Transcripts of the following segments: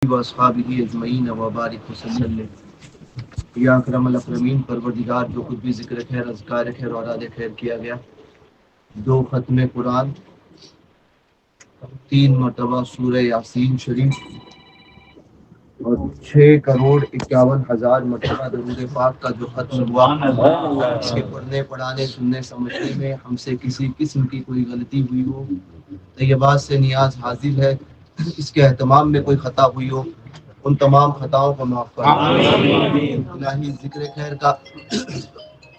واصحابہ اجمعین وبارک وسلم۔ یا اکرم الاکرمین، پروردگار جو کچھ بھی ذکر خیر، اذکار خیر اور اوراد خیر کیا گیا، دو ختم قرآن، 3 مرتبہ سورہ یاسین شریف اور 6,51,000 مرتبہ درود پاک کا جو ختم ہوا، اس کے پڑھنے پڑھانے سننے سمجھنے میں ہم سے کسی قسم کی کوئی غلطی ہوئی ہو، طیبات سے نیاز حاضر ہے، اس کے اہتمام میں کوئی خطا ہوئی ہو، ان تمام خطاؤں کو معاف فرما۔ الہی ذکر خیر کا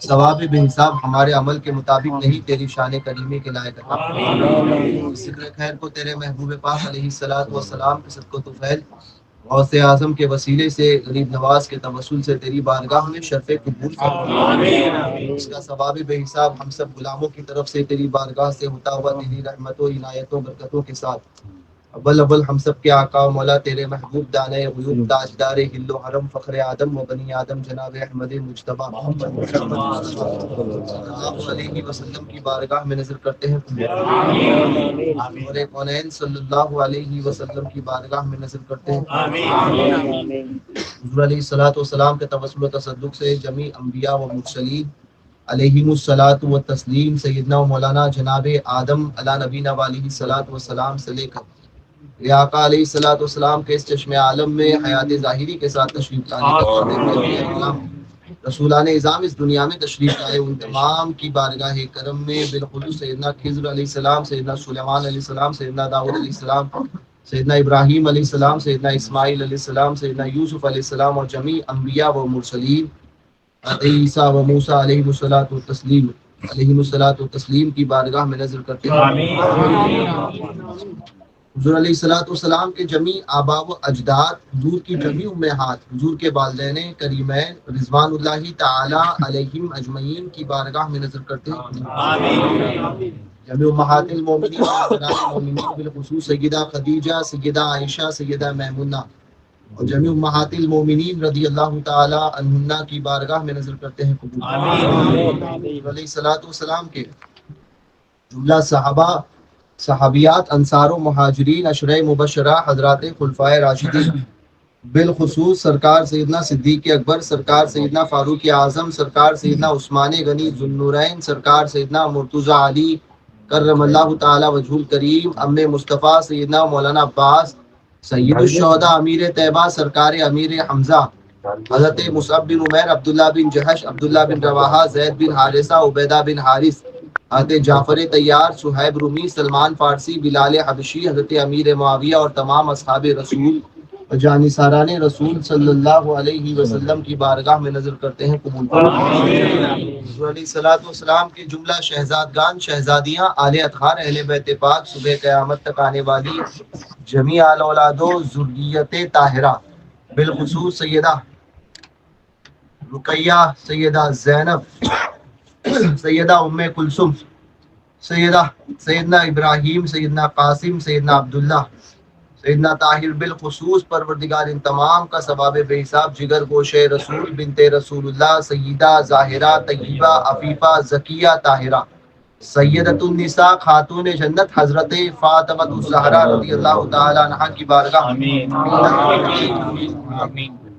ثواب بے حساب ہمارے عمل کے مطابق نہیں، تیری شان کریمی کے لائق عطا فرما۔ ذکر خیر کو تیرے محبوب پاک علیہ الصلوۃ والسلام کے صدقہ طفیل غوث اعظم کے وسیلے سے، غریب نواز کے توسل سے تیری بارگاہ میں شرف قبول فرما۔ اس کا ثواب بے حساب ہم سب غلاموں کی طرف سے تیری بارگاہ سے ہوتا ہوا تیری رحمتوں عنایتوں برکتوں کے ساتھ اول ہم سب کے آقا و مولا تیرے محبوب دانے غیوب تاجدار ہل و حرم فخر آدم و بنی آدم جناب احمد مجتبیٰ محمد صلی اللہ علیہ وسلم کی بارگاہ میں نظر کرتے ہیں، اور کونین صلی اللہ علیہ وسلم کی بارگاہ میں نظر کرتے ہیں۔ حضور علیہ الصلوۃ والسلام کے توسل و تصدق سے جمیع انبیاء و مرسلین علیہم الصلوۃ والتسلیم، سیدنا و مولانا جناب آدم علی نبینا علیہ الصلوۃ والسلام سے لے کر یا آقا علیہ الصلوۃ والسلام کے اس چشم عالم میں حیات ظاہری کے ساتھ تشریف لانے رسولان نظام اس دنیا میں تشریف لائے، ان تمام کی بارگاہ کرم میں بالخصوص سیدنا خضر علیہ السلام، سیدنا سلیمان علیہ السلام، سیدنا داؤد علیہ السلام، سیدنا ابراہیم علیہ السلام، سیدنا اسماعیل علیہ السلام، سیدنا یوسف علیہ السلام اور جمیع انبیاء و مرسلین عیسیٰ و موسیٰ علیہ الصلوۃ والتسلیم کی بارگاہ میں نظر کرتے ہیں۔ حضور علیہ الصلوۃ والسلام کے جمیع آبا و اجداد، حضور کی جمیع امہات، حضور کے والدین کریمین رضوان اللہ تعالی علیہم اجمعین کی بارگاہ میں نظر کرتے ہیں۔ جمیع امہات المومنین المومنین بالخصوص سیدہ خدیجہ، سیدہ عائشہ، سیدہ میمونہ اور جمیع امہات المومنین رضی اللہ تعالی عنہن کی بارگاہ میں نظر کرتے ہیں۔ حضور علیہ الصلوۃ والسلام کے جملہ صحابہ، صحابیات، انصار و مہاجرین، عشرہ مبشرہ، حضرات خلفائے راشدین، بالخصوص سرکار سیدنا صدیق اکبر، سرکار سیدنا فاروق اعظم، سرکار سیدنا عثمان غنی ذو النورین، سرکار سیدنا مرتضی علی کرم اللہ تعالی وجہ الکریم، ام مصطفیٰ سیدنا مولانا عباس، سید الشہداء امیر طیبہ، سرکار امیر حمزہ، حضرت مصعب بن عمیر، عبداللہ بن جہش، عبداللہ بن رواحہ، زید بن حارثہ، عبیدہ بن حارث، حضرت جعفر طیار، صہیب رومی، سلمان فارسی، بلال حبشی، حضرت امیر معاویہ اور تمام اصحاب رسول و جانثاران رسول صلی اللہ علیہ وسلم کی بارگاہ میں نظر کرتے ہیں، قبول فرمائے۔ حضور علیہ الصلوۃ والسلام کے جملہ شہزادگان، شہزادیاں، آل اطہار، اہل بیت پاک، صبح قیامت تک آنے والی جمیع آل اولاد و ذریت طاہرہ، بالخصوص سیدہ رقیہ، سیدہ زینب، سیدہ ام کلثوم، سیدنا ابراہیم، سیدنا قاسم، سیدنا عبداللہ، سیدنا طاہر، بالخصوص پروردگار ان تمام کا ثواب بے حساب جگر گوشے رسول بنت رسول اللہ، سیدہ ظاہرہ طیبہ عفیفہ زکیہ طاہرہ، سیدۃ النساء خاتون جنت حضرت فاطمہ الزہرا رضی اللہ تعالی عنہا کی بارگاہ میں،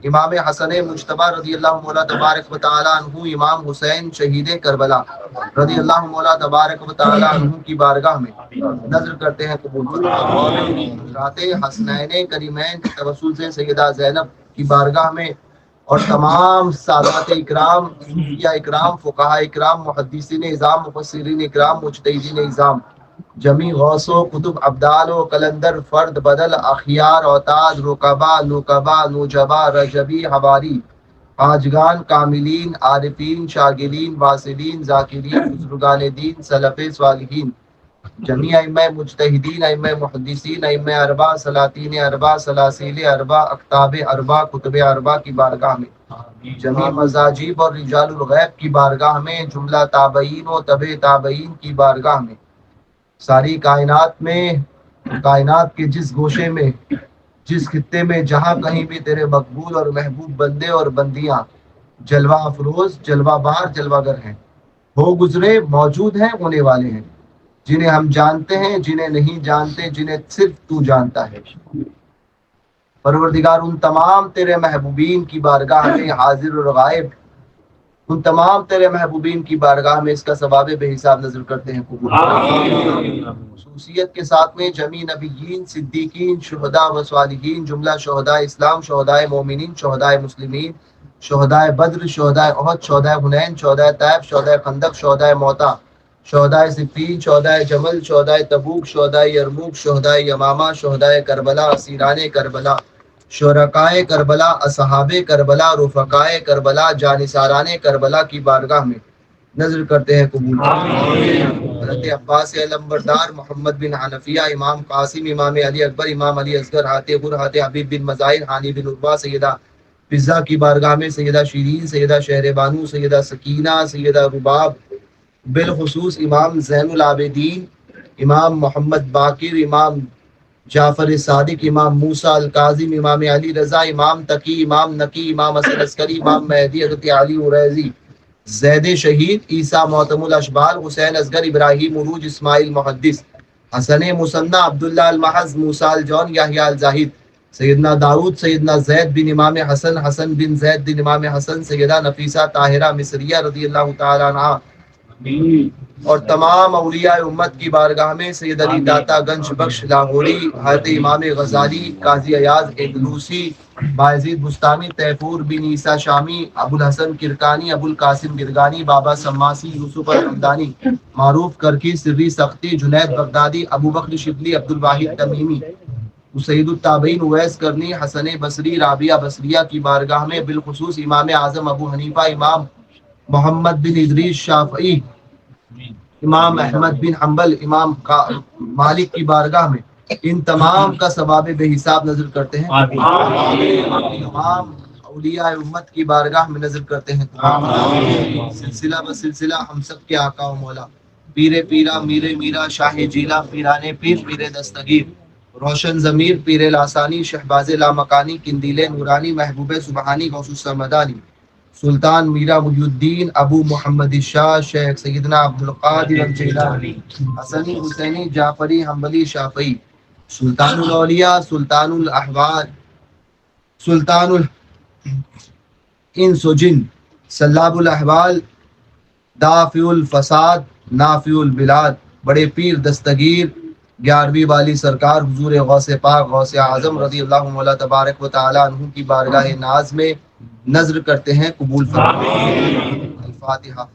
امام حسن مجتبی رضی اللہ مولا تبارک و تعالی عنہ، امام حسین شہید کربلا رضی اللہ مولا تبارک و تعالی عنہ کی بارگاہ میں نظر کرتے ہیں، قبول فرمائے۔ حضرات حسنین کریمین کے توسل سے سیدہ زینب کی بارگاہ میں اور تمام سادات اکرام، صوفیاء اکرام، فقہاء اکرام، محدثین اعظام، مفسرین اکرام، مجتہدین اعظام، جمیع غوث و کتب ابدال و کلندر فرد بدل اخیار اوتاد رکبا نقبا نجبا رجبی حواری، حاجگان، کاملین، عارفین، شاگرین، واصلین، ذاکرین، بزرگان دین، سلف صالحین، جمیع ائمہ مجتہدین، ائمہ محدثین، ائمہ اربع، سلاطین اربع، سلاسل اربع، اکتاب اربع، کتب اربع کی بارگاہ میں، جمیع مزاجیب اور رجال الغیب کی بارگاہ میں، جملہ تابعین و تبع تابعین کی بارگاہ میں، ساری کائنات میں، کائنات کے جس گوشے میں، جس خطے میں، جہاں کہیں بھی تیرے مقبول اور محبوب بندے اور بندیاں جلوہ افروز، جلوہ بار، جلوہ گر ہیں، ہو گزرے، موجود ہیں، ہونے والے ہیں، جنہیں ہم جانتے ہیں، جنہیں نہیں جانتے، جنہیں صرف تو جانتا ہے۔ پروردگار ان تمام تیرے محبوبین کی بارگاہ میں حاضر اور غائب، ان تمام تیرے محبوبین کی بارگاہ میں اس کا ثواب بے حساب نظر کرتے ہیں، قبول خصوصیت کے ساتھ میں جمی نبیین، صدیقین، شہداء و صالحین، جملہ شہداء اسلام، شہداء مومنین، شہداء مسلمین، شہداء بدر، شہداء احد، شہداء حنین، شہداء طیب، شہداء خندق، شہداء موتا، شہداء صفین، شہداء جمل، شہداء تبوک، شہداء یرموک، شہداء یمامہ، شہداء کربلا، اسیران کربلا، شرکائے کربلا، اصحاب کربلا، رفقائے کربلا، جانثاران کربلا کی بارگاہ میں نظر کرتے ہیں، قبول حضرت عباس علمبردار، محمد بن حنفیہ، امام قاسم، امام علی اکبر، امام علی اصغر، ہاتھ غر، ہاتھ حبیب بن مظاہر، ہانی بن عربہ، سیدہ فضا کی بارگاہ میں سیدہ شیرین، سیدہ شہر بانو، سیدہ سکینہ، سیدہ رباب، بالخصوص امام زین العابدین، امام محمد باقر، امام جعفر صادق، امام موسیٰ الکاظم، امام علی رضا، امام تقی، امام نقی، امام حسن عسکری، امام مہدی، حضرت علی عریضی، زید شہید، عیسیٰ معتم الاشبال، حسین اصغر، ابراہیم عروج، اسماعیل محدث، حسن مصنع، عبداللہ المحض، موسیٰ الجون، یحییٰ الزاہد، سیدنا داؤد، سیدنا زید بن امام حسن، حسن بن زید بن امام حسن، سیدہ نفیسہ طاہرہ مصریہ رضی اللہ تعالیٰ عنہا، اور تمام اولیاء امت کی بارگاہ میں سید علی داتا گنج بخش لاہوری، حضرت امام غزالی، قاضی ایاز اندلوسی، بایزید بستانی، تیفور بن عیسیٰ شامی، ابو الحسن کرکانی، ابو القاسم گرگانی، بابا سماسی، یوسف الحمدانی، معروف کرکی، سری سختی، جنید بغدادی، ابو بکر شبلی، عبد الواحد تمیمی، سید التابعین اویس کرنی، حسن بصری، رابعہ بصریہ کی بارگاہ میں بالخصوص امام اعظم ابو حنیفہ، امام محمد بن ادریس شافعی، امام احمد بن حنبل، امام مالک کی بارگاہ میں ان تمام کا ثواب بے حساب نظر کرتے ہیں، تمام اولیاء امت کی بارگاہ میں نظر کرتے ہیں، سلسلہ بسلسلہ ہم سب کے آقا و مولا پیر پیرا، میر میرا، شاہ جیلا، پیرانے پیر، پیر دستگیر، روشن ضمیر، پیر لاسانی، شہباز لامکانی، قندیل نورانی، محبوب سبحانی، غوث السمدانی، سلطان میرا محی الدین، ابو محمد شاہ، شیخ سیدنا عبدالقادر الجیلانی، حسنی حسینی، جعفری حنبلی شافعی، سلطان الاولیاء، سلطان الاحوال، سلطان الانس و جن، سلاب الاحوال، دافع الفساد، نافع البلاد، بڑے پیر دستگیر 11ویں والی سرکار حضور غوث پاک غوث اعظم رضی اللہ مولا تبارک و تعالی عنہ کی بارگاہ ناز میں نظر کرتے ہیں، قبول فرمائیں۔ الفاتحہ۔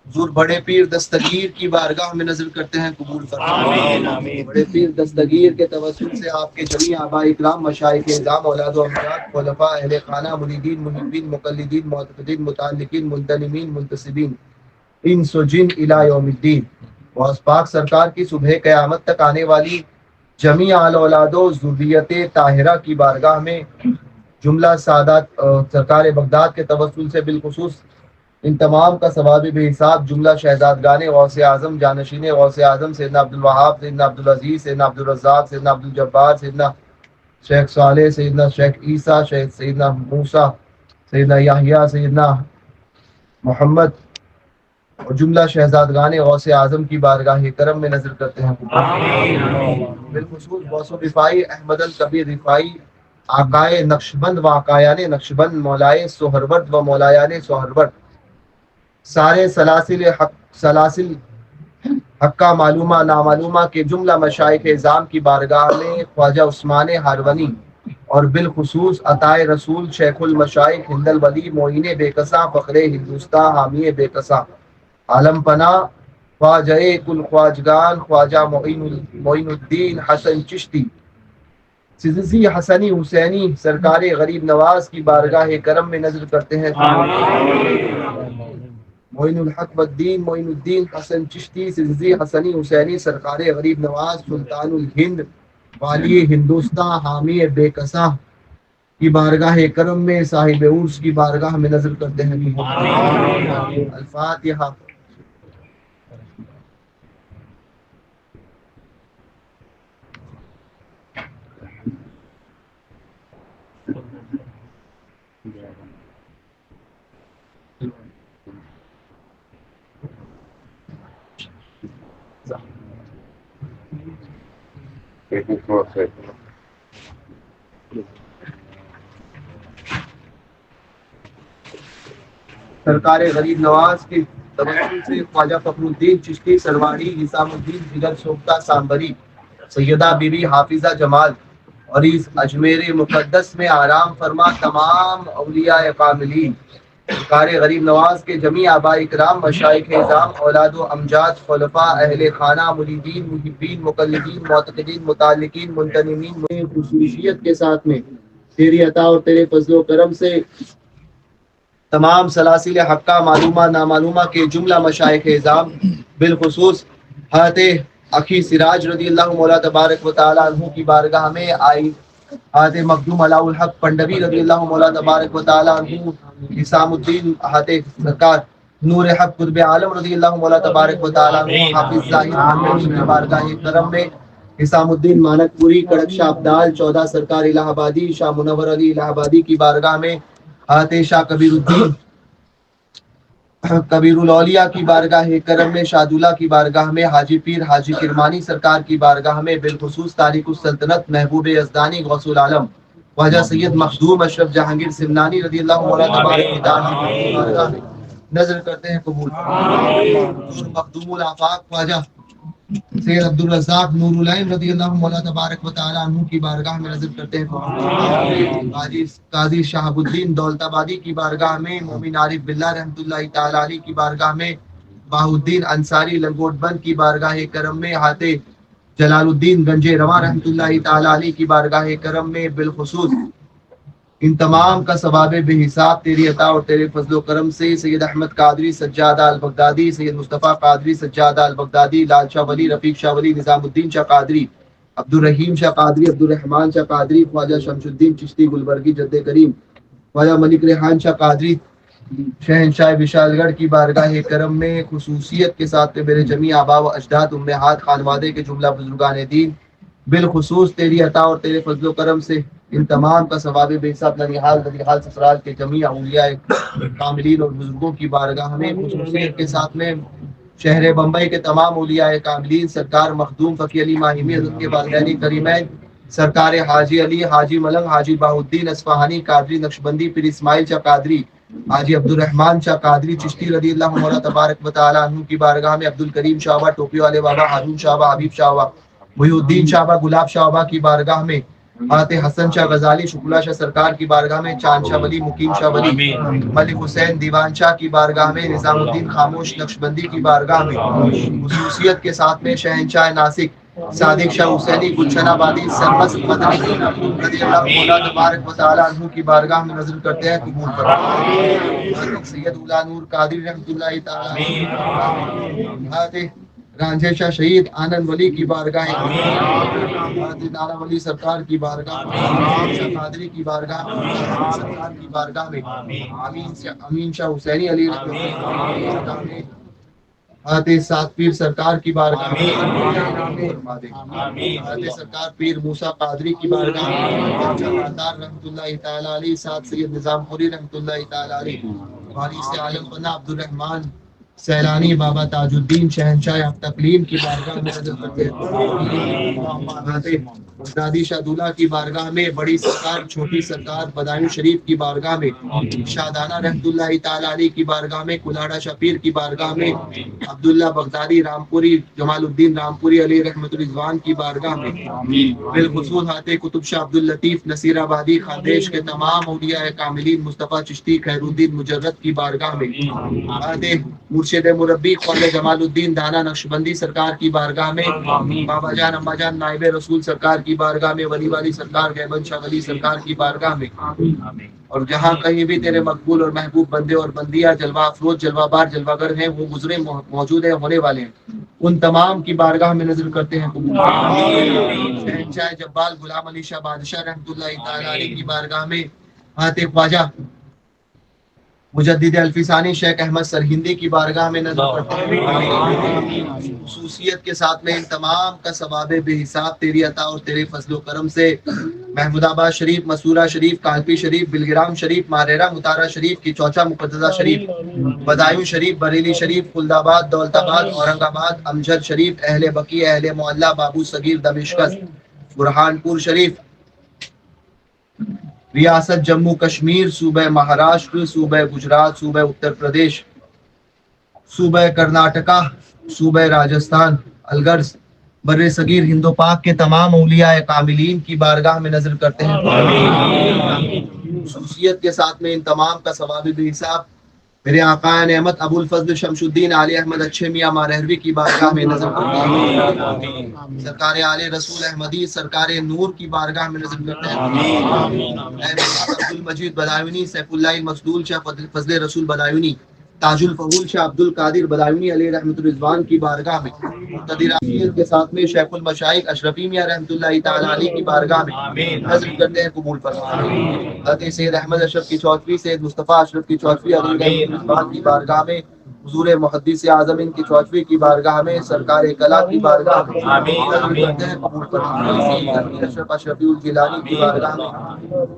حضور بڑے پیر دستگیر کی بارگاہ میں نظر کرتے ہیں، قبول فرمائیں۔ بڑے پیر دستگیر کے توسل سے آپ کے جمیع آباء اکرام، مشائخ اعظام، اولاد و امجاد، خلفاء اہل خانہ، مریدین، محبین، مقلدین، معتقدین، متعلقین، منتظمین، منتسبین، انس و جن الی یوم الدین، غوث پاک سرکار کی صبح قیامت تک آنے والی جمیع آل اولاد و ذریت طاہرہ کی بارگاہ میں جملہ سادات سرکار بغداد کے توسل سے بالخصوص ان تمام کا ثواب بے حساب جملہ شہزادگان غوث اعظم، جانشین غوث اعظم سیدنا عبدالوہاب، سیدنا عبدالعزیز، سیدنا عبدالرزاق، سیدنا عبدالجبار، سیدنا شیخ صالح، سیدنا شیخ عیسیٰ، سیدنا موسیٰ، سیدنا یحییٰ، سیدنا محمد اور جملہ شہزادگان غوث اعظم کی بارگاہ کرم میں نظر کرتے ہیں، بالخصوص غوث رفاعی احمد الکبیر رفاعی، آقائے نقشبند و آقایان نقشبند، مولائے سہرورد و مولایان سہرورد، سارے سلاسل حقہ معلومہ نامعلومہ کے جملہ مشائخ اعظام کی بارگاہ میں خواجہ عثمان ہارونی اور بالخصوص عطائے رسول شیخ المشائخ ہند الولی، معین بے کساں، فخر ہندوستان، حامی بے کساں، عالم پناہ، خواجہ کل خواجگان، خواجہ معین الدین حسن چشتی سیدی حسنی حسینی سرکار غریب نواز کی بارگاہ کرم میں نظر کرتے ہیں، معین الحق والدین معین الدین حسن چشتی سیدی حسنی حسینی سرکار غریب نواز، سلطان الہند، والی ہندوستان، حامی بے کساں کی بارگاہ کرم میں صاحب عرش کی بارگاہ میں نظر کرتے ہیں، الفاتحہ۔ سرکار غریب نواز کے توسل سے خواجہ فخر الدین چشتی سروانی، نظام الدین جگر سوختہ سامبری، سیدہ بی بی حافظہ جمال اور اس اجمیر مقدس میں آرام فرما تمام اولیاء کاملین، سرکار غریب نواز کے جمیع آباء اکرام، مشائخ اعظام، اولاد و امجاد، خلفاء، اہل خانہ، مریدین، محبین، مقلدین، معتقدین، متعلقین، منتظمین، خصوصیت کے ساتھ میں تیری عطا اور تیرے فضل و کرم سے تمام سلاسل حقہ معلومہ نامعلومہ کے جملہ مشائخ اعظام، بالخصوص حضرت اخی سراج رضی اللہ مولا تبارک و تعالی عنہ کی بارگاہ میں آئی، حضرت مخدوم علاء الحق پنڈوی رضی اللہ مولا تبارک و تعالی عنہ، نظام الدین حضرت سرکار نور حق قطب عالم رضی اللہ مولا تبارک و تعالی عنہ، حافظ ظاہر کی بارگاہ کرم میں نظام الدین مانک پوری، کڑک شاہ ابدال 14 سرکار الہ آبادی، شاہ منور علی الہ آبادی کی بارگاہ میں حضرت شاہ کبیر الدین کبیر الاولیاء کی بارگاہ کرم میں، شاہ دولہ کی بارگاہ میں، حاجی پیر حاجی کرمانی سرکار کی بارگاہ میں، بالخصوص تاریخ السلطنت محبوب یزدانی غوث العالم خواجہ سید مخدوم اشرف جہانگیر سمنانی رضی اللہ مولا تبارک و تعالی کی بارگاہ میں نظر کرتے ہیں قبول، مخدوم الآفاق خواجہ سید عبدالرزاق نور العین رضی اللہ مولا تبارک و تعالی عنہ کی بارگاہ میں نظر کرتے ہیں، قاضی شہاب الدین دولت آبادی کی بارگاہ میں، مومن عارف باللہ رحمۃ اللہ تعالی علیہ کی بارگاہ میں، باہ الدین انصاری لنگوٹ بند کی بارگاہ کرم میں، ہاتھ جلال الدین گنج رواں رحمۃ اللہ تعالی علیہ کی بارگاہ کرم میں، بالخصوص ان تمام کا ثواب بے حساب تیری عطا اور تیرے فضل و کرم سے سید احمد قادری سجادہ البغدادی، سید مصطفیٰ قادری سجادہ البغدادی، لال شاہ ولی، رفیق شاہ ولی، نظام الدین شاہ قادری، عبدالرحیم شاہ قادری، عبدالرحمان شاہ قادری، خواجہ شمس الدین چشتی گلبرگی جد کریم، خواجہ ملک ریحان شاہ قادری شہنشاہ وشال گڑھ کی بارگاہ کرم میں، خصوصیت کے ساتھ میرے جمیع آباء و اجداد امہات خانوادے کے جملہ بزرگان دین، بالخصوص تیری عطا اور تیرے فضل و کرم سے ان تمام کا ثواب بے حساب ننیحال سسرال کے جمیع اولیاء کاملین اور بزرگوں کی بارگاہ میں، خصوصیت کے ساتھ میں شہر بمبئی کے تمام اولیاء کاملین، سرکار مخدوم فقی علی ماہمی حضرت کے والدین کریمین، سرکار حاجی علی، حاجی ملنگ، حاجی باہ الدین اصفہانی قادری نقشبندی، پھر اسماعیل شاہ قادری، حاجی عبدالرحمان شاہ قادری چشتی رضی اللہ مولا تبارک و تعالی عنہ کی بارگاہ میں، عبدالکریم شاہبہ ٹوپی والے بابا، ہارون شاہبہ، حبیب شاہبہ، محی الدین شاہبہ، گلاب شاہبہ کی بارگاہ میں، حضرت حسن شاہ غزالی شکلا شاہ سرکار کی بارگاہ میں، چاند شاہ ولی، مقیم شاہ ولی، ملک حسین دیوان شاہ کی بارگاہ میں، نظام الدین خاموش نقشبندی کی بارگاہ میں، خصوصیت کے ساتھ میں شہنشاہ ناسک صادق شاہ حسینی گلشن آبادی سرمست مدنی رضی اللہ مولا تبارک و تعالی عنہ کی بارگاہ میں نظر کرتے ہیں قبول فرمائیں، سید اولا نور قادری رحمۃ اللہ تعالی حضرت رانجھے شاہ شہید آنند ولی کی بارگاہ، حضرت نانا ولی سرکار کی بارگاہ، شاہ قادری کی بارگاہ، سرکار کی بارگاہ میں، امین شاہ حسینی علی رحمۃ اللہ کی بارگاہ میں، حضرت سات پیر سرکار کی بارگاہ میں، حضرت سرکار پیر موسیٰ قادری کی بارگاہ میں، چاہتار رحمۃ اللہ تعالی علیہ، ساتھ سید نظام پوری رحمۃ اللہ تعالی علیہ، وارث عالم پناہ عبدالرحمان سیلانی بابا تاج الدین شہنشاہ تقلیم کی بارگاہ میں نظر کرتے ہیں، دادی شاہ دولہ کی بارگاہ میں، بڑی سرکار چھوٹی سرکار بدایوں شریف کی بارگاہ میں، شادانہ رحمۃ اللہ تعالی علیہ کی بارگاہ میں، کلاڑا شپیر کی بارگاہ میں، عبداللہ بغدادی رامپوری جمال الدین رامپوری علی رحمت رضوان کی بارگاہ میں، بالخصوص حضرت قطب شاہ عبداللطیف نصیر آبادی خاندیش کے تمام اولیاء کاملین، مصطفیٰ چشتی خیر الدین مجرد کی بارگاہ میں، حضرت مرشد مربی خواجہ جمال الدین دانا نقشبندی سرکار کی بارگاہ میں، بابا جان امبا جان نائب رسول سرکار کی بارگاہ میں، ولی والی سرکار گیبن شاہ ولی سرکار کی بارگاہ میں، اور جہاں کہیں بھی تیرے مقبول اور محبوب بندے اور بندیاں جلوہ افروز جلوہ بار جلوہ گر ہیں، وہ گزرے موجود ہیں ہونے والے ہیں، ان تمام کی بارگاہ میں نظر کرتے ہیں قبول، شہنشاہ جبال غلام علی شاہ بادشاہ رحمۃ اللہ تعالی علیہ کی بارگاہ میں، حضرت خواجہ مجدد الفسانی شیخ احمد سرہندی کی بارگاہ میں نظر کرتے ہیں، خصوصیت کے ساتھ میں ان تمام کا ثواب بے حساب تیری عطا اور تیرے فضل و کرم سے محمود آباد شریف، مسورہ شریف، کالپی شریف، بلگرام شریف، ماریرہ مطارہ شریف کی چوچا مقدسہ شریف، بدایوں شریف، بریلی شریف، خلد آباد، دولت آباد، اورنگ آباد، امجد شریف، اہل بقی، اہل محلہ، بابو صغیر، دمشق، برہانپور شریف، ریاست جموں کشمیر، صوبہ مہاراشٹر، صوبہ گجرات، صوبہ اتر پردیش، صوبہ کرناٹکا، صوبہ راجستھان، الغرض بر صغیر ہند و پاک کے تمام اولیاء کاملین کی بارگاہ میں نظر کرتے ہیں خصوصیت کے ساتھ میں ان تمام کا ثواب بے حساب میرے آقا نعمت ابو الفضل شمس الدین علی احمد اچھے میاں مارہروی کی بارگاہ میں نظر کرتے ہیں، سرکار عالی رسول احمدی سرکار نور کی بارگاہ میں نظر کرتے ہیں، اے عبد المجید بدایونی، سیف اللہ مسدول شاہ فضل رسول بدایونی، تاج الفہول شاہ عبد القادر بدایونی علیہ رحمۃ الرضوان کی بارگاہ میں مقتدر عافیت کے ساتھ میں شیخ المشائخ اشرفی میاں رحمۃ اللہ تعالی علیہ کی بارگاہ میں نظر کرتے ہیں قبول فرمائے، حضرت سید احمد اشرف کی چوتھویں، سید مصطفیٰ اشرف کی چوتھویں علیہ رحمۃ الرضوان کی بارگاہ میں حضور محدث اعظم ان کی چوتھویں کی بارگاہ میں سرکار کلا کی بارگاہ میں نظر کرتے ہیں قبول فرمائے، سید اشرف اشرفی الجیلانی کی بارگاہ میں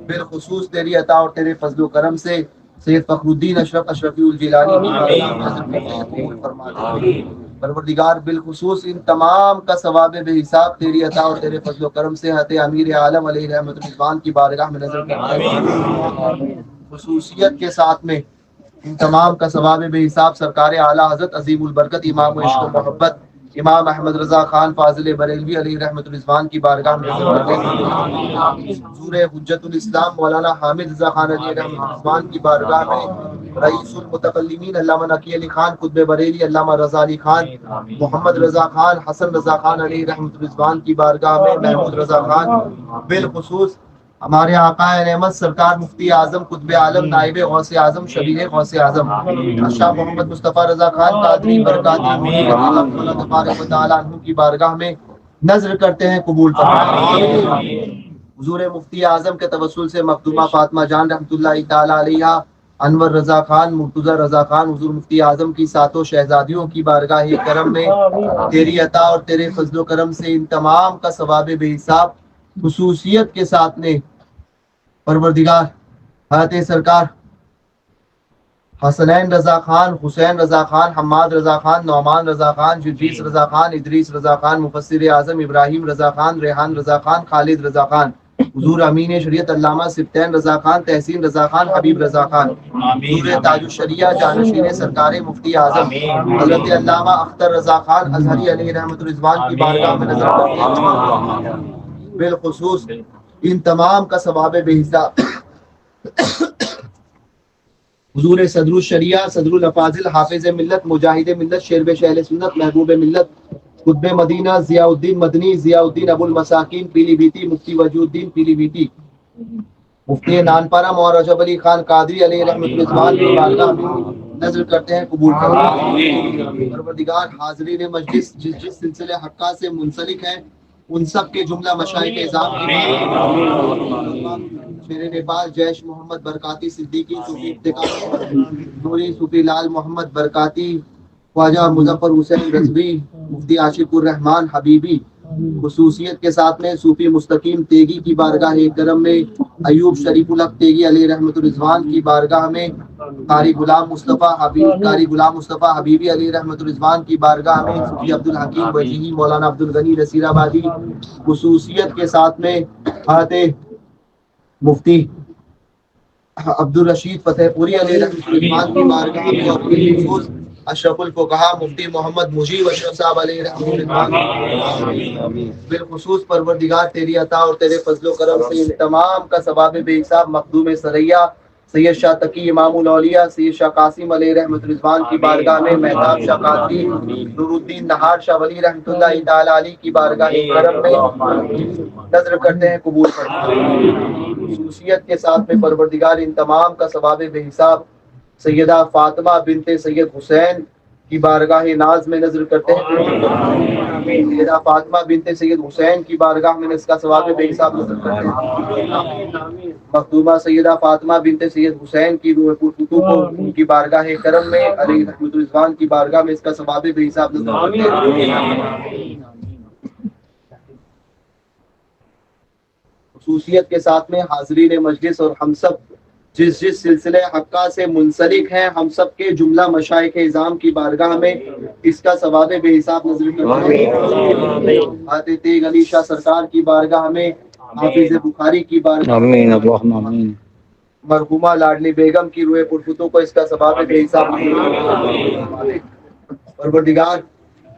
بالخصوص تیری عطا اور تیرے فضل و کرم سے سید فخر الدین اشرف اشرفی الجیلانی کی بارگاہ میں نظر کرتے ہیں قبول فرمائے، پروردگار بالخصوص ان تمام کا ثواب بے حساب تیری عطا اور تیرے فضل و کرم سے حضرت امیر عالم علیہ رحمۃ الرضوان کی بارگاہ میں نظر کرتے ہیں، خصوصیت کے ساتھ میں ان تمام کا ثواب بے حساب سرکار اعلیٰ حضرت عظیم البرکت امام و عشق و محبت امام احمد رضا خان فاضل بریلوی علیہ رحمۃ الرضوان کی بارگاہ میں نظر کرتے ہیں، حضور حجت الاسلام مولانا حامد رضا خان علیہ رحمۃ الرضوان کی بارگاہ میں رئیس المتکلمین علامہ نقی علی خان قطب بریلی علامہ رضا علی خان، محمد رضا خان، حسن رضا خان علیہ رحمۃ الرضوان کی بارگاہ میں محمود رضا خان، بالخصوص ہمارے آقا نعمت سرکار مفتی اعظم قطب عالم نائب غوث اعظم شبیہ غوث اعظم شاہ محمد مصطفیٰ رضا خان قادری برکاتی اللہ تبارک و تعالیٰ عنہ کی بارگاہ میں نظر کرتے ہیں قبول فرمائے، حضور مفتی اعظم کے توسل سے مخدومہ فاطمہ جان رحمۃ اللہ تعالی علیہ، انور رضا خان، مرتضی رضا خان، حضور مفتی اعظم کی ساتوں شہزادیوں کی بارگاہ کرم میں تیری عطا اور تیرے فضل و کرم سے ان تمام کا ثواب بے حساب خصوصیت کے ساتھ میں پروردگار حضرت سرکار حسنین رضا خان، حسین رضا خان، حماد رضا خان، نعمان رضا خان، جدریس رضا خان، ادریس رضا خان، مفسر اعظم ابراہیم رضا خان، ریحان رضا خان، خالد رضا خان، حضور امین شریعت علامہ سبطین رضا خان، تحسین رضا خان، حبیب رضا خان، حضور تاج الشریعہ جانشین سرکار مفتی اعظم حضرت علامہ اختر رضا خان ازہری علیہ رحمۃ الرضوان کی بارگاہ میں نظر کرتے ہیں، بالخصوص ان تمام کا ثواب بے حساب حضور صدر الشریعہ، صدر الافاضل، حافظ ملت، مجاہد ملت، شیر اہل سنت، محبوب ملت، قطب مدینہ، ضیاء الدین مدنی، ضیاء الدین ابو المساکین پیلی بھیتی، مفتی وجود الدین پیلی بھیتی، مفتی نانپارہ مولانا رجب علی خان قادری علیہ رحمۃ الرضوان کی بارگاہ میں نظر کرتے ہیں قبول فرمائے، پروردگار حاضرین مجلس جس سلسلے حقہ سے منسلک ہیں ان سب کے جملہ مشائخ اعظام شیر نیپال جیش محمد برکاتی صدیقی، صوفی افتخار نوری، صوفی لال محمد برکاتی، خواجہ مظفر حسین رضوی، مفتی عاشق الرحمان حبیبی، خصوصیت کے ساتھ میں صوفی مستقیم تیگی کی بارگاہ کرم میں ایوب شریف الحق تیگی علیہ رحمۃ الرضوان کی بارگاہ میں قاری غلام مصطفیٰ حبیبی علیہ رحمۃ الرضوان کی بارگاہ میں صوفی عبد الحکیم وجیہی مولانا عبد الغنی نصیر آبادی، خصوصیت کے ساتھ میں حضرت مفتی عبد الرشید فتح پوری علیہ رحمۃ الرحمان کی بارگاہ میں اور بالخصوص اشرف الفقہا مفتی محمد مجیب اشرف صاحب علیہ رحمۃ الرحمان، بالخصوص پروردگار تیری عطا اور تیرے فضل و کرم سے ان تمام کا ثواب بے حساب مخدوم سریا سید شاہ تقی امام الاولیاء سید شاہ قاسم علیہ رحمۃ الرضوان کی بارگاہ میں مہتاب شاہ قادری نور الدین نہار شاہ ولی رحمۃ اللہ تعالی علیہ کی بارگاہ کرم میں نظر کرتے ہیں قبول فرمائے، خصوصیت کے ساتھ میں پروردگار ان تمام کا ثواب بے حساب سیدہ فاطمہ بنت سید حسین کی بارگاہ ناز میں نظر کرتے ہیں، سیدہ فاطمہ بنت سید حسین کی بارگاہ میں اس کا ثواب بے حساب نظر کرتے ہیں، مخدومہ سیدہ فاطمہ بنت سید حسین کی روح پرتو کی بارگاہ کرم میں علی رحمۃ الرضوان کی بارگاہ میں اس کا ثواب بے حساب نظر کرتے ہیں، خصوصیت کے ساتھ میں حاضرین مجلس اور ہم سب جس سلسلے حقہ سے منسلک ہیں ہم سب کے جملہ مشائخ اعظام کی بارگاہ میں اس کا ثواب بے حساب نظر کرتے ہیں۔ حضرت تیغ علی شاہ سرکار کی بارگاہ میں، حافظ بخاری کی بارگاہ میں، مرحومہ لاڈلی بیگم کی روح پرفتوں کو اس کا ثواب بے حساب پروردگار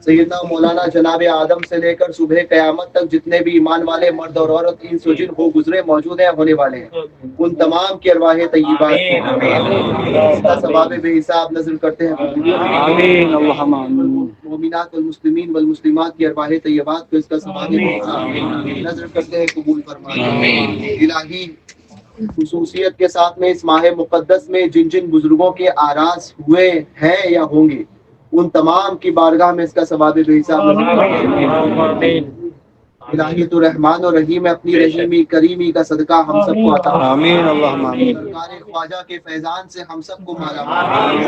سیدنا مولانا جناب آدم سے لے کر صبح قیامت تک جتنے بھی ایمان والے مرد اور عورت انس و جن ہو گزرے موجود ہیں ہونے والے ہیں، ان تمام کی ارواح طیبات اس کا ثواب بے حساب نظر کرتے ہیں۔ آمین اللہم آمین۔ مومنات والمسلمین والمسلمات کی ارواح طیبات کو اس کا ثواب بے حساب نظر کرتے ہیں، قبول فرمائے۔ الہی خصوصیت کے ساتھ میں اس ماہ مقدس میں جن جن بزرگوں کے آراز ہوئے ہیں یا ہوں گے ان تمام کی بارگاہ میں اس کا ثواب بے حساب الہی تو رحمان و رحیم اپنی رحیمی کریمی کا صدقہ ہم سب کو عطا آمین اللہم آمین۔ سرکار خواجہ کے فیضان سے ہم سب کو مالا مال،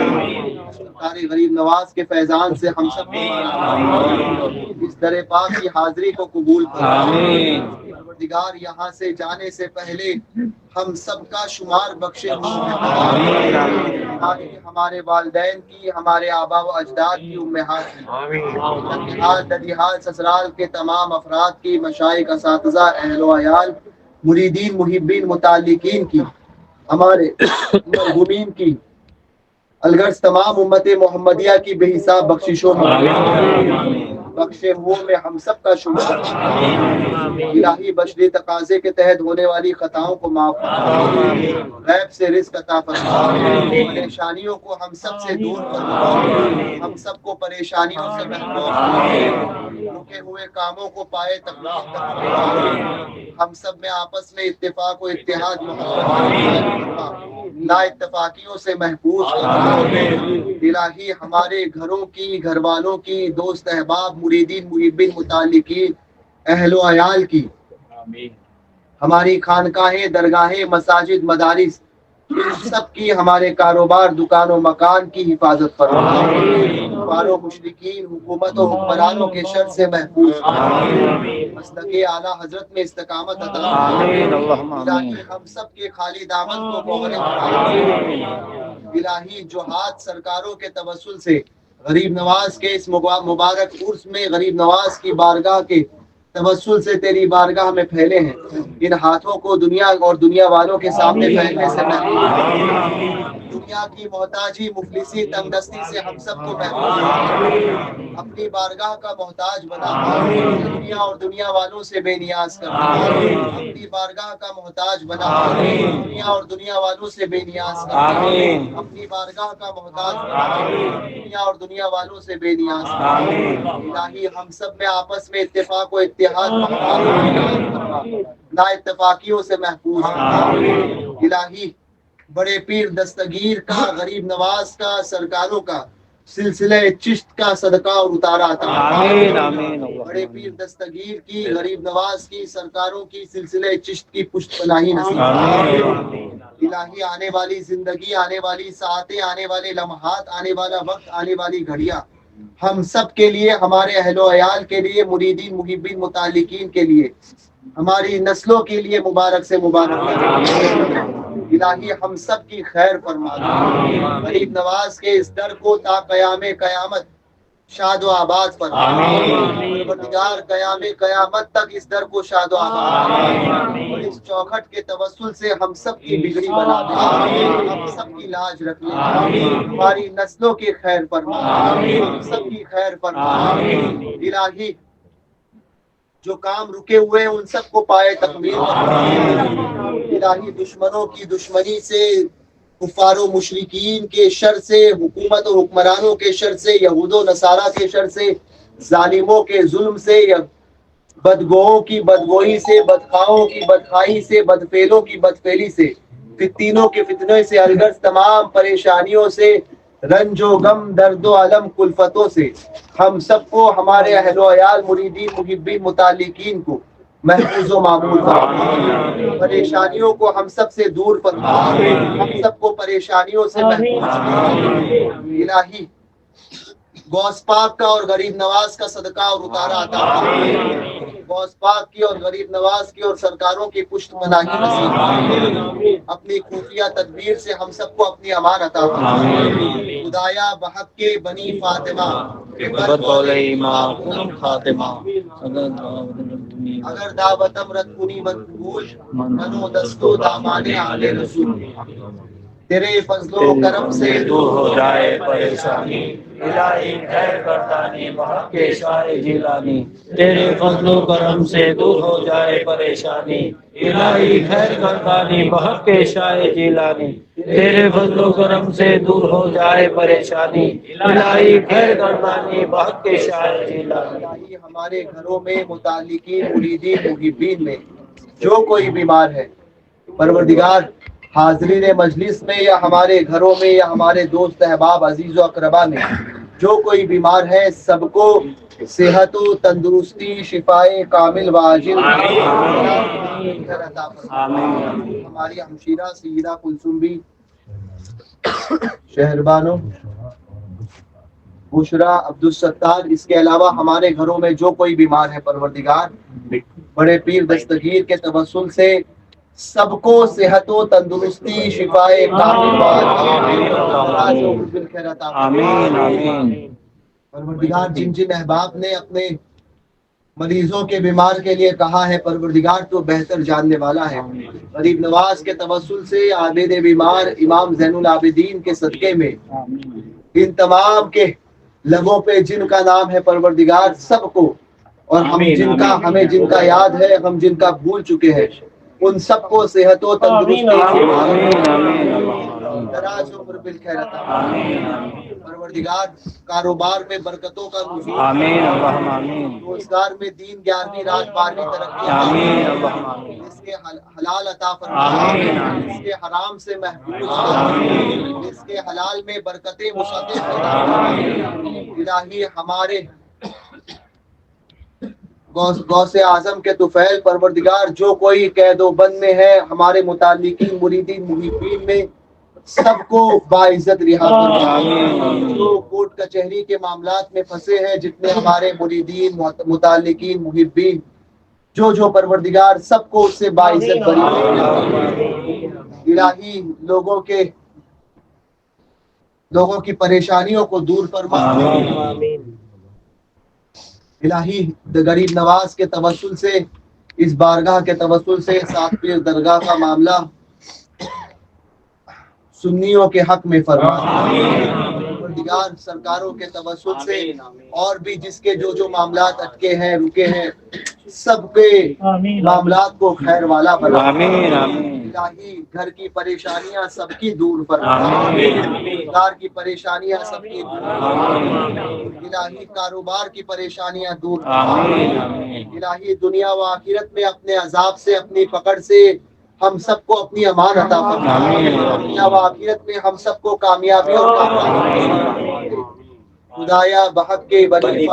سرکار غریب نواز کے فیضان سے ہم سب کو مالا مال، اس در پاک کی حاضری کو قبول فرمائے۔ پروردگار یہاں سے جانے سے پہلے ہم سب کا شمار بخشے، ہمارے والدین کی، ہمارے آبا و اجداد کی، امہات کی، ددیحال سسرال کے تمام افراد کی، مشائخ اساتذہ اہل و عیال مریدین محبین متعلقین کی، ہمارے مرحومین کی، الغرض تمام امت محمدیہ کی بے حساب بخششوں بخشے ہو میں ہم سب کا شمار۔ الہی بشری تقاضے کے تحت ہونے والی خطاؤں کو معاف فرما، غیب سے رزق عطا فرما، پریشانیوں کو ہم سب سے دور فرما، ہم سب کو پریشانیوں سے محفوظ، رکے ہوئے کاموں کو پائے تکمیل فرما، ہم سب میں آپس میں اتفاق و اتحاد نا اتفاقیوں سے محفوظ فرما۔ الہی ہمارے گھروں کی، گھر والوں کی، دوست احباب مریدین محبین متعلقین اہل و عیال کی، ہماری خانقاہیں، درگاہیں، مساجد، مدارس، ان سب کی، ہمارے کاروبار، دکان و مکان کی حفاظت فرما، کفار و مشرکین، حکومت و حکمرانوں کے شر سے محفوظ فرما، مسلک اعلیٰ حضرت میں استقامت عطا فرما۔ الہی ہم سب کے خالی دامن کو مہر فرما۔ الہی جہاد سرکاروں کے توسل سے غریب نواز کے اس مبارک عرس میں غریب نواز کی بارگاہ کے توسل سے تیری بارگاہ میں پھیلے ہیں، ان ہاتھوں کو دنیا اور دنیا والوں کے سامنے پھیلنے سے محفوظ، دنیا کی محتاجی، مفلسی، تنگ دستی سے ہم سب کو محفوظ، اپنی بارگاہ کا محتاج بنا، دنیا اور دنیا والوں سے بے نیاز کر، اپنی بارگاہ کا محتاج بنا، دنیا اور دنیا والوں سے بے نیاز کر، اپنی بارگاہ کا محتاج بنا، دنیا اور دنیا والوں سے بے نیاز کر۔ الہی ہم سب میں آپس میں اتفاق و اتحاد نا اتفاقیوں سے محفوظ۔ الہی بڑے پیر دستگیر کا، غریب نواز کا، سرکاروں کا سلسلہ چشت کا صدقہ اور اتارا عطا فرما، بڑے پیر دستگیر کی، غریب نواز کی، سرکاروں کی سلسلہ چشت کی پشت پناہی نصیب فرما۔ الہی آنے والی زندگی، آنے والی ساعتیں، آنے والے لمحات، آنے والا وقت، آنے والی گھڑیاں ہم سب کے لیے، ہمارے اہل و عیال کے لیے، مریدین محبین متعلقین کے لیے، ہماری نسلوں کے لیے مبارک سے مبارک الہی ہم سب کی خیر فرما دے، غریب نواز کے اس در کو تا قیام قیامت شاد و آباد فرما، پروردگار قیام قیامت تک اس در کو شاد و آباد اور اس چوکھٹ کے توسل سے ہم سب کی بگڑی بنا دے، ہم سب کی لاج رکھ لے، ہماری نسلوں کی خیر فرما، ہم سب کی خیر فرما۔ الہی جو کام رکے ہوئے ہیں ان سب کو پائے تکمیل فرما۔ الہی دشمنوں کی دشمنی سے، کفار و مشرکین کے شر سے، حکومت و حکمرانوں کے شر سے، یہود و نصارہ کے شر سے، ظالموں کے ظلم سے، بدگوؤں کی بدگوئی سے، بدخواہوں کی بدخواہی سے، بدفعلوں کی بدفعلی سے، فتنوں کے فتنے سے، الغرض تمام پریشانیوں سے، رنج و غم، درد و علم، کلفتوں سے ہم سب کو، ہمارے اہل و عیال مریدین محبین متعلقین کو محفوظ و معمول فرما، پریشانیوں کو ہم سب سے دور فرما، ہم سب کو پریشانیوں سے محفوظ فرما۔ الہی غوث پاک کا اور غریب نواز کا صدقہ اور اتارا عطا فرما، غوث پاک کی اور غریب نواز کی اور سرکاروں کی پشت پناہی نصیب فرما۔ اپنی خفیہ تدبیر سے ہم سب کو اپنی امان عطا فرما۔ خدایا بحق کے بنی فاطمہ اگر دعوتم رد کنی مقبول منو دستو دامانے آلے رسول۔ تیرے فضل و کرم سے دور ہو جائے پریشانی، الہی خیر گردانی بحق کے شاہ جیلانی۔ تیرے فضل و کرم سے دور ہو جائے پریشانی، الہی خیر گردانی بحق کے شاہ جیلانی۔ تیرے فضل و کرم سے دور ہو جائے پریشانی، الہی خیر گردانی بحق کے شاہ جیلانی۔ الہی ہمارے گھروں میں متعلقین مریدین محبین میں جو کوئی بیمار ہے پروردگار، حاضرین مجلس میں یا ہمارے گھروں میں یا ہمارے دوست احباب عزیز و اقربا میں جو کوئی بیمار ہے، سب کو صحت و تندرستی شفائے کامل واجل عطا فرما۔ ہماری ہمشیرہ سیدہ کلثوم بھی، شہربانو بشرا عبدالستار، اس کے علاوہ ہمارے گھروں میں جو کوئی بیمار ہے پروردگار، بڑے پیر دستگیر کے توسل سے سب کو صحت و تندرستی شفائے کامل پروردگار، جن جن احباب نے اپنے مریضوں کے بیمار کے لیے کہا ہے پروردگار تو بہتر جاننے والا ہے، غریب نواز کے توسل سے عابد بیمار امام زین العابدین کے صدقے میں ان تمام کے لبوں پہ جن کا نام ہے پروردگار سب کو، اور ہمیں جن کا یاد ہے، ہم جن کا بھول چکے ہیں، ان سب کو صحت و تندرستی دراز عمر بالخیر عطا فرما۔ پروردگار کاروبار میں برکتوں کا نزول، روزگار میں دین 11ویں رات 12ویں ترقی، اس کے حلال عطا فرما، اس کے حرام سے محفوظ فرما، اس کے حلال میں برکتیں مصدق عطا فرما۔ الہی ہمارے غوث اعظم کے طفیل پروردگار، جو کوئی قید و بند میں ہے ہمارے متعلقین مریدین محبین میں سب کو باعزت رہا فرما۔ جو کورٹ کچہری کے معاملات میں پھنسے ہیں، جتنے ہمارے مریدین متعلقین محبین جو پروردگار سب کو اس سے باعزت بری فرما۔ الہی لوگوں کی پریشانیوں کو دور فرما۔ الہی غریب نواز کے توسل سے، اس بارگاہ کے توسل سے سات پیر درگاہ کا معاملہ سنیوں کے حق میں فرما۔ پروردگار سرکاروں کے توسل سے اور بھی جس کے جو معاملات اٹکے ہیں رکے ہیں، سب کے معاملات کو خیر والا بنا۔ الہی گھر کی پریشانیاں سب کی دور فرما، روزگار کی پریشانیاں سب کی دور فرما، الہی کاروبار کی پریشانیاں دور فرما۔ الہی دنیا و آخرت میں اپنے عذاب سے، اپنی پکڑ سے ہم سب کو اپنی امان عطا فرما۔ دنیا و آخرت میں ہم سب کو کامیابی اور کامیابی۔ خدایا بحق کے بنی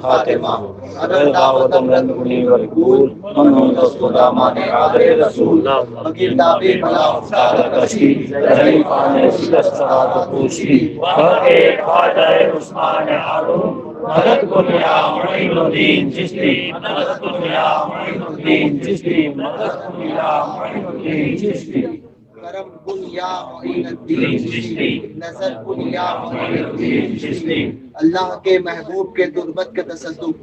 فاطمہ اگر دعوتم رد کنی مقبول منو دستو دامانے آلے رسول۔ بغیر دعوے بلا افتار کشی رہی پانے سلسطرات پوشی بھاگے خواجہ عثمان ہارون مدد کنیا معین الدین چشتی مدد کنیا معین الدین چشتی مدد کنیا معین الدین چشتی کرم کن یا معین الدین چشتی نظر کن یا معین الدین چشتی۔ اللہ کے محبوب کے تربت کے تصدق،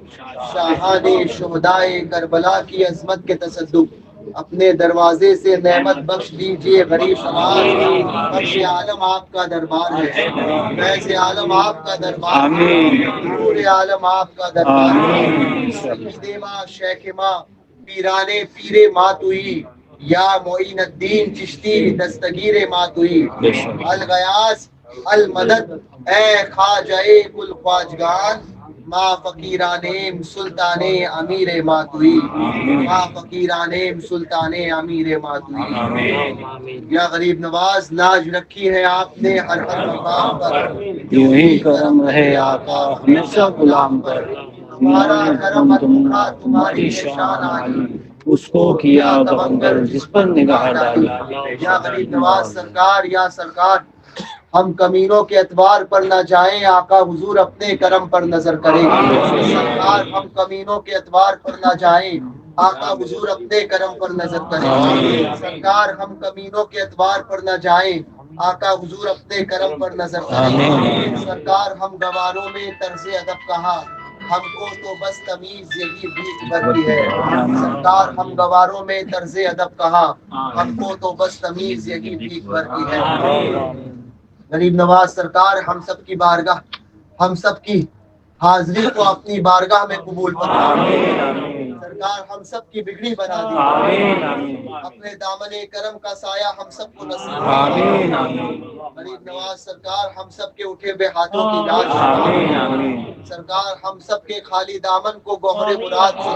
شاہان شہدائے کربلا کی عظمت کے تصدق، اپنے دروازے سے نعمت بخش دیجئے غریب نواز۔ فرش عالم آپ کا دربار ہے، فیض عالم آپ کا دربار ہے، نور عالم آپ کا دربار ہے۔ سجدے ماں شیخ ماں پیرانے پیر ماتوئی، یا معین الدین چشتی دستگیر ماتوئی، الغیاث المدد اے خواجہ کل خواجگان، ماں فقیرانیم سلطان امیر ماتوئی، ماں فقیرانیم سلطان امیر ماتوئی۔ یا غریب نواز لاج رکھی ہے آپ نے ہر مقام پر، یوں ہی کرم رہے آقا ہمیشہ غلام پر۔ ہمارا کرم اتھا تمہاری شان عالی، اس کو کیا تبنگر جس پر نگاہ ڈالی۔ یا غریب نواز سرکار، یا سرکار ہم کمینوں کے اعتبار پر نہ جائیں، آقا حضور اپنے کرم پر نظر کریں۔ سرکار ہم کمینوں کے اعتبار پر نہ جائیں، آقا حضور اپنے کرم پر نظر کریں۔ سرکار ہم کمینوں کے اعتبار پر نہ جائیں، آقا حضور اپنے کرم پر نظر کریں۔ سرکار ہم گواروں میں طرز ادب کہاں، ہم کو تو بس تمیز یہی بھیک بھر کی ہے۔ سرکار ہم گواروں میں طرز ادب کہاں، ہم کو تو بس تمیز یہی بھیک بھر کی ہے۔ غریب نواز سرکار ہم سب کی بارگاہ، ہم سب کی حاضری کو اپنی بارگاہ میں قبول فرمائے۔ سرکار ہم سب کی بگڑی بنا دی، اپنے دامن کرم کا سایہ ہم سب کو نصیب فرمائے۔ غریب نواز سرکار ہم سب کے اٹھے ہوئے ہاتھوں کی لاج فرمائے۔ سرکار ہم سب کے خالی دامن کو گوہر مراد سے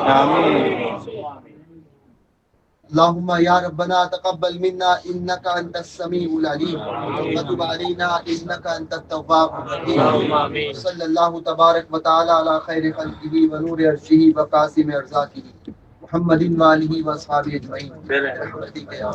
اللہم یا ربنا تقبل منا انک انت السمیع العلیم وتب علینا انک انت التواب الرحیم۔ صلی اللہ تبارک و تعالی علی خیر خلقہ و نور عرشہ و قاسم ارزاقہ محمد و آلہ و اصحابہ اجمعین برحمتک یا